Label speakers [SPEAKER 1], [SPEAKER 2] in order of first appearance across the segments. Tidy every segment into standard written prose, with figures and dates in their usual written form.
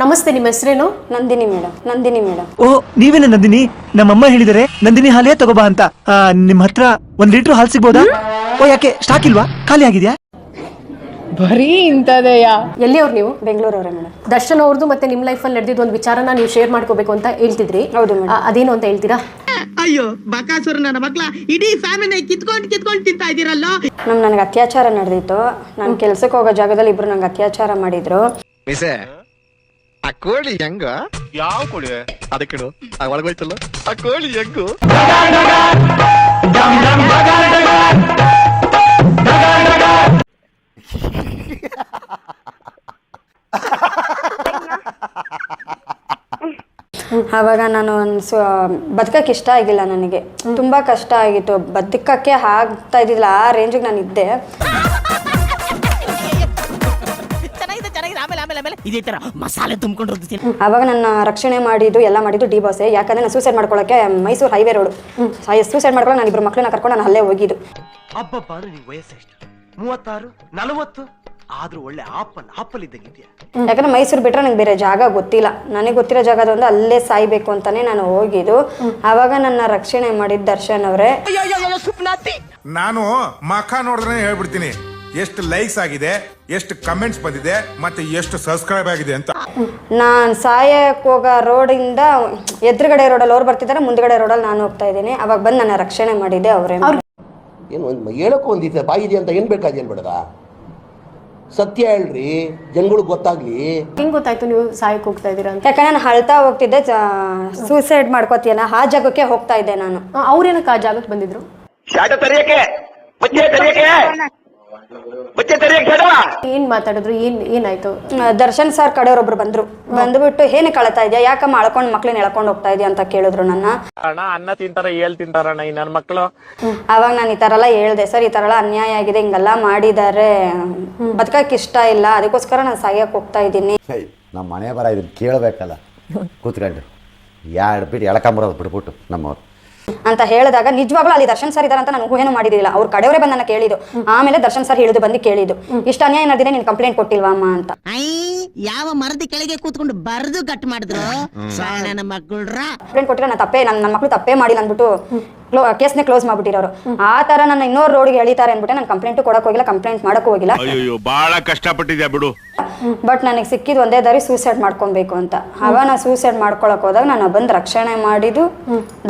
[SPEAKER 1] ನಮಸ್ತೆ, ನಿಮ್ಮ ಹೆಸರೇನು?
[SPEAKER 2] ನಂದಿನಿ ಮೇಡಮ್.
[SPEAKER 3] ಓ, ನೀವೇನ ನಂದಿನಿ? ನಮ್ಮಮ್ಮ ಹೇಳಿದರೆ ನಂದಿನಿ ಹಾಲೇ ತಗೋಬಾ ಅಂತ. ನಿಮ್ ಹತ್ರ 1 ಲೀಟರ್ ಹಾಲು ಸಿಗ್ಬೋದಾ? ಓ, ಯಾಕೆ ಸ್ಟಾಕ್ ಇಲ್ವಾ? ಖಾಲಿ ಆಗಿದ್ಯಾ?
[SPEAKER 1] ಬರೀ ಇಂಥದೆಯಾ? ಎಲ್ಲಿಯವ್ರು ನೀವು?
[SPEAKER 2] ಬೆಂಗಳೂರವ್ರೆ ಮೇಡಮ್.
[SPEAKER 1] ದರ್ಶನ್ ಅವ್ರದ್ದು ಮತ್ತೆ ನಿಮ್ಮ ಲೈಫಲ್ಲಿ ನಡೆದಿದ್ದು ಒಂದು ವಿಚಾರನ ನೀವು ಶೇರ್ ಮಾಡ್ಕೋಬೇಕು ಅಂತ ಹೇಳ್ತಿದ್ರಿ.
[SPEAKER 2] ಹೌದು ಮೇಡಮ್.
[SPEAKER 1] ಅದೇನು ಅಂತ ಹೇಳ್ತೀರಾ?
[SPEAKER 4] ಅಯ್ಯೋ ಬಕಾಸುರ ನನ್ನ ಮಕ್ಳ ಇಡೀ ಫ್ಯಾಮಿಲಿ ಕಿತ್ಕೊಂಡು ತಿಂತಾ ಇದೀರಲ್ಲ.
[SPEAKER 2] ನನಗೆ ಅತ್ಯಾಚಾರ ನಡೆದಿತ್ತು. ನಾನು ಕೆಲ್ಸಕ್ಕೆ ಹೋಗೋ ಜಾಗದಲ್ಲಿ ಇಬ್ರು ನಂಗೆ ಅತ್ಯಾಚಾರ ಮಾಡಿದ್ರು.
[SPEAKER 5] ಆ ಕೋಳಿ ಹೆಂಗ? ಯಾವ ಕೋಳಿ? ಅದಕ್ಕೆ ಒಳಗೋಯ್ತಲ್ಲ ಆ ಕೋಳಿ ಹೆಂಗು.
[SPEAKER 2] ಆವಾಗ ನಾನು ಬದುಕಕ್ಕೆ ಇಷ್ಟ ಆಗಿಲ್ಲ. ನನಗೆ ತುಂಬಾ ಕಷ್ಟ ಆಗಿತ್ತು. ಬದುಕಕ್ಕೆ ಆಗ್ತಾ ಇದ್ದಿಲ್ಲ. ಆ ರೇಂಜಿಗೆ ನಾನು ಇದ್ದೆ.
[SPEAKER 4] ಇದೇ ತರ ಮಸಾಲೆ ತುಂಬಿಕೊಂಡು
[SPEAKER 2] ಆವಾಗ ನನ್ನ ರಕ್ಷಣೆ ಮಾಡಿದ್ದು ಎಲ್ಲ ಮಾಡಿದ್ದು ಡಿ ಬಾಸೆ. ಯಾಕಂದ್ರೆ ನಾನು ಸೂಸೈಡ್ ಮಾಡ್ಕೊಳ್ಳೋಕೆ ಮೈಸೂರು ಹೈವೇ ರೋಡ್ ಸೂಸೈಡ್ ಮಾಡ್ಕೊಳ್ಳೋ ನಾನು ಇಬ್ಬರು ಮಕ್ಕಳನ್ನ ಕರ್ಕೊಂಡು ನಾನು ಅಲ್ಲೇ ಹೋಗಿದ್ದು.
[SPEAKER 6] ಅಬ್ಬಬ್ಬ, ನಿನ್ ವಯಸ್ಸೆಷ್ಟು? 36, 40 ಆದ್ರೂ ಒಳ್ಳೆ ಆಪಲ್ ಇದ್ದಂಗಿದ್ಯಾ.
[SPEAKER 2] ಯಾಕಂದ್ರೆ ಮೈಸೂರು ಬಿಟ್ರೆ ನಂಗೆ ಬೇರೆ ಜಾಗ ಗೊತ್ತಿಲ್ಲ. ನನಗೆ ಗೊತ್ತಿರೋ ಜಾಗದೊಂದು ಅಲ್ಲೇ ಸಾಯ್ಬೇಕು ಅಂತಾನೆ ನಾನು ಹೋಗಿದ್ದು. ಆವಾಗ ನನ್ನ ರಕ್ಷಣೆ ಮಾಡಿದ ದರ್ಶನ್ ಅವರೇ.
[SPEAKER 7] ನಾನು ಮಖ ನೋಡಿದ್ರೆ ಹೇಳ್ಬಿಡ್ತೀನಿ ಎಷ್ಟು ಲೈಕ್ಸ್ ಆಗಿದೆ, ಎಷ್ಟು ಕಮೆಂಟ್ಸ್ ಬಂದಿದೆ, ಮತ್ತೆ ಎಷ್ಟು ಸಬ್ಸ್ಕ್ರೈಬ್ ಆಗಿದೆ ಅಂತ.
[SPEAKER 2] ನಾನು ಸಾಯಕ್ಕೆ ಹೋಗೋ ರೋಡಿಂದ ಎದುರುಗಡೆ ರೋಡಲ್ಲಿ ಅವ್ರು ಬರ್ತಿದ್ದಾರೆ, ಮುಂದ್ಗಡೆ ರೋಡಲ್ಲಿ ನಾನು ಹೋಗ್ತಾ ಇದ್ದೀನಿ. ಅವಾಗ ಬಂದು ನನ್ನ ರಕ್ಷಣೆ ಮಾಡಿದ್ದೆ ಅವರೇ.
[SPEAKER 8] ಏನು ಹೇಳಕ್ಕೂ ಒಂದಿದೆ ಬಾಯಿದೆ ಅಂತ ಏನ್ ಬೇಕಾದೇನು ಬೇಡದ? ಸತ್ಯ ಹೇಳ್ರಿ, ಜನಗಳಿಗೆ ಗೊತ್ತಾಗ್ಲಿ.
[SPEAKER 1] ಹೆಂಗ್ ಗೊತ್ತಾಯ್ತು ನೀವು ಸಾಯಕ್ಕೆ ಹೋಗ್ತಾ ಇದ್ದೀರಾ ಅಂತ?
[SPEAKER 2] ಯಾಕಂದ್ರೆ ನಾನು ಅಳ್ತಾ ಹೋಗ್ತಿದ್ದೆ. ಸೂಸೈಡ್ ಮಾಡ್ಕೋತೀಯಲ್ಲ ಆ ಜಾಗಕ್ಕೆ ಹೋಗ್ತಾ ಇದ್ದೆ ನಾನು.
[SPEAKER 1] ಅವ್ರೇನಕ್ಕೆ ಆ ಜಾಗಕ್ಕೆ ಬಂದಿದ್ರು? ಏನ್ ಮಾತಾಡಿದ್ರು? ಏನಾಯ್ತು?
[SPEAKER 2] ದರ್ಶನ್ ಸರ್ ಕಡೆಯವ್ರೊಬ್ರು ಬಂದ್ಬಿಟ್ಟು ಏನಕ್ಕೆ ಅಳ್ತಾ ಇದೆಯಾ, ಯಾಕಮ್ಮ ಅಳ್ಕೊಂಡು ಮಕ್ಳನ್ನ ಎಳ್ಕೊಂಡು ಹೋಗ್ತಾ ಇದೆಯಾ ಅಂತ ಕೇಳಿದ್ರು ನನ್ನ.
[SPEAKER 6] ಅನ್ನ ತಿಂತಾರ ತಿಂತಾರಣ್ಣ ಈ ನನ್ನ ಮಕ್ಕಳು.
[SPEAKER 2] ಅವಾಗ ನಾನು ಈ ತರ ಎಲ್ಲ ಹೇಳ್ದೆ, ಸರ್ ಈ ತರ ಎಲ್ಲ ಅನ್ಯಾಯ ಆಗಿದೆ, ಹಿಂಗೆಲ್ಲ ಮಾಡಿದ್ದಾರೆ, ಬದುಕಕ್ಕೆ ಇಷ್ಟ ಇಲ್ಲ, ಅದಕ್ಕೋಸ್ಕರ ನಾನು ಸಾಯಕ್ಕೆ ಹೋಗ್ತಾ ಇದ್ದೀನಿ.
[SPEAKER 9] ನಮ್ಮ ಮನೆ ಬರ ಇದನ್ನ ಕೇಳಬೇಕಲ್ಲ, ಕೂತ್ಕೊಂಡು 2 ಬಿಟ್ಟು ಎಳ್ಕೊಂಬರೋದು ಬಿಟ್ಬಿಟ್ಟು ನಮ್ಮವ್ರು
[SPEAKER 2] ಅಂತ ಹೇಳಿದಾಗ ನಿಜವಾಗ್ಲೂ ಅಲ್ಲಿ ದರ್ಶನ್ ಸರ್ ಇದಾರೆ ಅಂತ ನಾನು ಊಹೆನೂ ಮಾಡಿದಿಲ್ಲ. ಅವ್ರ ಕಡೆಯವರೇ ಬಂದು ನನ್ನ ಕೇಳಿದ್ದು. ಆಮೇಲೆ ದರ್ಶನ್ ಸರ್ ಬಂದು ಕೇಳಿದ್ದು, ಇಷ್ಟ ಅನ್ಯಾಯ ನಡೆದಿದೆ, ನೀನು ಕಂಪ್ಲೇಂಟ್ ಕೊಟ್ಟಿಲ್ವಾ ಅಮ್ಮ ಅಂತ.
[SPEAKER 4] ಯಾವ ಮರದ ಕೆಳಗೆ ಕೂತ್ಕೊಂಡು ಬರೆದು ಕಟ್ ಮಾಡಿದ್ರು ನನ್ನ ಮಕ್ಕಳ್ರ
[SPEAKER 2] ಕಂಪ್ಲೇಂಟ್ ಕೊಟ್ಟಿರೋ ನಾನು ತಪ್ಪೇ, ನನ್ನ ಮಕ್ಕಳು ತಪ್ಪೇ ಮಾಡಿಲ್ಲ ಅಂದ್ಬಿಟ್ಟು ಕೇಸ್ನೇ ಕ್ಲೋಸ್ ಮಾಡ್ಬಿಟ್ಟಿರೋರು. ಆ ತರ ನನ್ನ ಇನ್ನೊರು ರೋಡ್ಗೆ ಎಳಿತಾರೆ ಅಂದ್ಬಿಟ್ಟು ನಾನು ಕಂಪ್ಲೇಂಟ್ ಕೊಡಕ್ ಹೋಗಿಲ್ಲ, ಕಂಪ್ಲೇಂಟ್ ಮಾಡಕ್ ಹೋಗಿಲ್ಲ.
[SPEAKER 5] ಬಹಳ ಕಷ್ಟಪಟ್ಟಿದ್ಯಾ ಬಿಡು.
[SPEAKER 2] ಬಟ್ ನನಗೆ ಸಿಕ್ಕಿದ್ ಒಂದೇ ದಾರಿ ಸೂಸೈಡ್ ಮಾಡ್ಕೊಬೇಕು ಅಂತ. ಆವಾಗ ನಾನು ಸೂಸೈಡ್ ಮಾಡ್ಕೊಳಕ್ ಹೋದಾಗ ನಾನು ಬಂದು ರಕ್ಷಣೆ ಮಾಡಿದ್ದು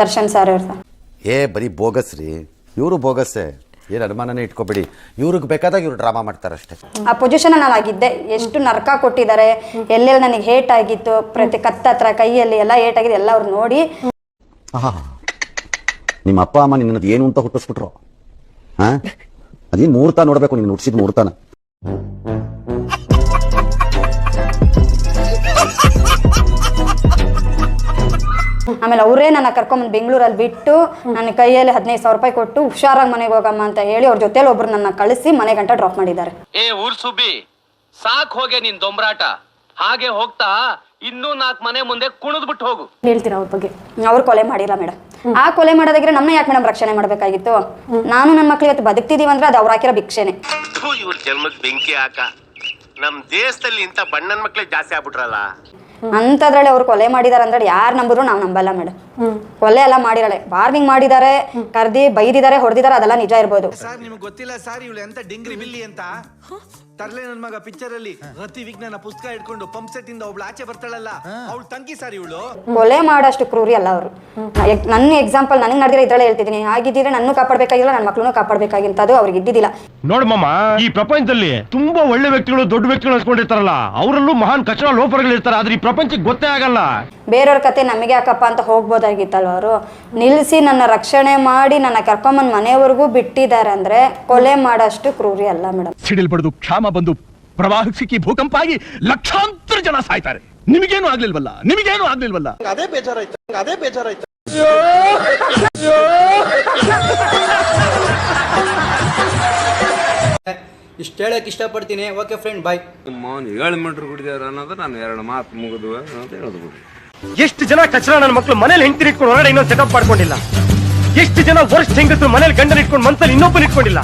[SPEAKER 2] ದರ್ಶನ್ ಸರ್ ಇರ್ತಾರೆ.
[SPEAKER 9] ಬರೀ ಬೋಗಸ್ ರೀ, ಇವರು ಬೋಗಸ್ಸೇ, ಏನು ಅನುಮಾನನೇ ಇಟ್ಕೋಬೇಡಿ. ಇವ್ರಿಗೆ ಬೇಕಾದಾಗ ಇವ್ರು ಡ್ರಾಮಾ ಮಾಡ್ತಾರಷ್ಟೇ.
[SPEAKER 2] ಆ ಪೊಸಿಷನ್ ನಾನು ಆಗಿದ್ದೆ. ಎಷ್ಟು ನರ್ಕ ಕೊಟ್ಟಿದ್ದಾರೆ, ಎಲ್ಲೆಲ್ಲಿ ನನಗೆ ಹೇಟ್ ಆಗಿತ್ತು, ಪ್ರತಿ ಕತ್ತತ್ರ ಕೈಯಲ್ಲಿ ಎಲ್ಲ ಹೇಟ್ ಆಗಿದೆ, ಎಲ್ಲ ಅವ್ರು ನೋಡಿ.
[SPEAKER 9] ನಿಮ್ಮ ಅಪ್ಪ ಅಮ್ಮ ನಿನ್ನದು ಏನು ಅಂತ ಹುಟ್ಟಿಸ್ಬಿಟ್ರು? ಅದೇನು ಮುಹೂರ್ತ ನೋಡ್ಬೇಕು, ನೀನು ಹುಟ್ಟಿಸಿದ ಮುಹೂರ್ತನ.
[SPEAKER 2] ಆಮೇಲೆ ಅವರೇ ನನ್ನ ಕರ್ಕೊಂಬಂದು ಬೆಂಗಳೂರಲ್ಲಿ ಬಿಟ್ಟು ನನ್ನ ಕೈಯಲ್ಲಿ 15,000 ರೂಪಾಯಿ ಕೊಟ್ಟು ಹುಷಾರಾಗಿ ಮನೆಗೆ ಹೋಗಮ್ಮ ಅಂತ ಹೇಳಿ ಅವ್ರ ಜೊತೆಲಿ ಒಬ್ರು ನನ್ನ ಕಳಿಸಿ ಮನೆ ಗಂಟ ಡ್ರಾಪ್ ಮಾಡಿದ್ದಾರೆ.
[SPEAKER 10] ಊರ್ ಸುಬ್ಬಿ ಸಾಕ್ ಹೋಗೆ ನಿನ್ ದೊಂಬರಾಟ. ಹಾಗೆ ಹೋಗ್ತಾ ಇನ್ನೂ 4 ಮನೆ ಮುಂದೆ ಕುಣಿದ್ ಬಿಟ್ಟು ಹೋಗು.
[SPEAKER 1] ಹೇಳ್ತೀರಾ ಅವ್ರ ಬಗ್ಗೆ?
[SPEAKER 2] ಅವ್ರು ಕೊಲೆ ಮಾಡಿಲ್ಲ ಮೇಡಮ್. ಆ ಕೊಲೆ ಮಾಡೋದಾಗಿದ್ರೆ ನಮ್ಮನ್ನ ಯಾಕೆ ಮೇಡಮ್ ರಕ್ಷಣೆ ಮಾಡ್ಬೇಕಾಗಿತ್ತು? ನಾನು ನನ್ನ ಮಕ್ಳು ಇವತ್ತು ಬದುಕ್ತಿದೀವಿ ಅಂದ್ರೆ ಅದು ಅವ್ರು ಹಾಕಿರೋ ಭಿಕ್ಷೆನೆ.
[SPEAKER 11] ಇವ್ರ ಜನ್ಮದ ಬೆಂಕಿ ಹಾಕ. ನಮ್ ದೇಶದಲ್ಲಿ ಇಂತ ಬಣ್ಣನ್ ಮಕ್ಳೇ ಜಾಸ್ತಿ ಆಗ್ಬಿಟ್ರಲ್ಲ.
[SPEAKER 2] ಅಂತದ್ರಲ್ಲಿ ಅವ್ರು ಕೊಲೆ ಮಾಡಿದಾರೆ ಅಂದ್ರೆ ಯಾರು ನಂಬರು ನಾವು ನಂಬಲ್ಲ ಮೇಡಮ್. ಕೊಲೆ ಎಲ್ಲ ಮಾಡಿರಲ್ಲ, ವಾರ್ನಿಂಗ್ ಮಾಡಿದ್ದಾರೆ, ಕರ್ದಿ ಬೈದಿದ್ದಾರೆ, ಹೊಡೆದಿದ್ದಾರೆ, ಅದೆಲ್ಲ ನಿಜ ಇರ್ಬೋದು.
[SPEAKER 6] ಸರ್ ನಿಮ್ಗೆ ಗೊತ್ತಿಲ್ಲ ಸರ್, ಇವಳು ಎಂತ ಡಿಂಗ್ರಿ ಬಿಲ್ಲಿ ಅಂತ. ತರ್ಲೆ ನನ್ ಮಗ ಪಿಕ್ಚರ್ ಅಲ್ಲಿ ರತಿ ವಿಜ್ಞಾನ ಪುಸ್ತಕ ಇಟ್ಕೊಂಡು ಪಂಪ್ ಸೆಟ್ ಇಂದ ಒಬ್ಳು ಆಚೆ ಬರ್ತಾಳಲ್ಲ, ಅವಳು ತಂಗಿ ಸರ್ ಇವಳು.
[SPEAKER 2] ಕೊಲೆ ಮಾಡಷ್ಟು ಕ್ರೂರಿ ಅಲ್ಲ ಅವರು. ನನ್ನ ಎಕ್ಸಾಂಪಲ್ ನನಗೆ ನಡೆದಿರೋ ಇದ್ರಲ್ಲೇ ಹೇಳ್ತಿದ್ದೀನಿ. ಆಗಿದ್ದಿದ್ರೆ ನನ್ನ ಕಾಪಾಡಬೇಕಾಗಿಲ್ಲ, ನನ್ನ ಮಕ್ಕಳನ್ನು ಕಾಪಾಡಬೇಕಾಗಿಂತದ್ದು ಅವ್ರಿಗೆ ಇದ್ದಿದ್ದಿಲ್ಲ.
[SPEAKER 12] ನೋಡಮ್ಮ, ಈ ಪ್ರಪಂಚದಲ್ಲಿ ತುಂಬಾ ಒಳ್ಳೆ ವ್ಯಕ್ತಿಗಳು, ದೊಡ್ಡ ವ್ಯಕ್ತಿಗಳು ಅನ್ಸ್ಕೊಂಡಿರ್ತಾರಲ್ಲ, ಅವರಲ್ಲೂ ಮಹಾನ್ ಕಚಡ ಲೋಪಗಳು ಇರ್ತಾರೆ. ಆದ್ರೆ ಈ ಪ್ರಪಂಚಕ್ಕೆ ಗೊತ್ತೇ ಆಗಲ್ಲ.
[SPEAKER 2] ಬೇರೆಯವ್ರ ಕತೆ ನಮಗೆ ಯಾಕಪ್ಪ ಅಂತ ಹೋಗ್ಬೋದಾಗಿತ್ತಲ್ವ. ಅವರು ನಿಲ್ಲಿಸಿ ನನ್ನ ರಕ್ಷಣೆ ಮಾಡಿ ನನ್ನ ಕರ್ಕೊಂಬಂದ್ ಮನೆಯವರೆಗೂ ಬಿಟ್ಟಿದ್ದಾರೆ ಅಂದ್ರೆ ಕೊಲೆ ಮಾಡಷ್ಟು ಕ್ರೂರಿ ಅಲ್ಲ ಮೇಡಮ್.
[SPEAKER 12] ಸಿಡಿಲ್ ಬಡಿದು ಕ್ಷಾಮ ಬಂದು ಪ್ರವಾಹ ಸಿಕ್ಕಿ ಭೂಕಂಪ ಆಗಿ ಲಕ್ಷಾಂತರ ಜನ ಸಾಯ್ತಾರೆ. ನಿಮಗೇನು ಆಗ್ಲಿಲ್ವಲ್ಲ? ಅದೇ ಬೇಜಾರಾಯ್ತು.
[SPEAKER 13] ಇಷ್ಟು ಹೇಳಕ್ ಇಷ್ಟಪಡ್ತೀನಿ. ಓಕೆ ಫ್ರೆಂಡ್, ಬಾಯ್.
[SPEAKER 10] 7 ಮೀಟರ್ ಕುಡಿದಾರ ಅನ್ನೋದು ನಾನು 2 ಮಾತು ಮುಗಿದ್ವು ಅಂತ ಹೇಳಿದ್ಬಿಡಿ.
[SPEAKER 12] ಎಷ್ಟು ಜನ ಕಚರ ನನ್ನ ಮಕ್ಕಳು ಮನೇಲಿ ಹೆಂಡತಿ ಇಟ್ಕೊಂಡು ಹೊರಗಡೆ ಇನ್ನೊಂದು ಸೆಟಪ್ ಮಾಡ್ಕೊಂಡಿಲ್ಲ. ಎಷ್ಟು ಜನ ವರ್ಷ ಹೆಂಗಸರು ಮನೇಲಿ ಗಂಡನ ಇಟ್ಕೊಂಡು ಮನ್ಸಲ್ಲಿ ಇನ್ನೊಬ್ಬನ ಇಟ್ಕೊಂಡಿಲ್ಲ.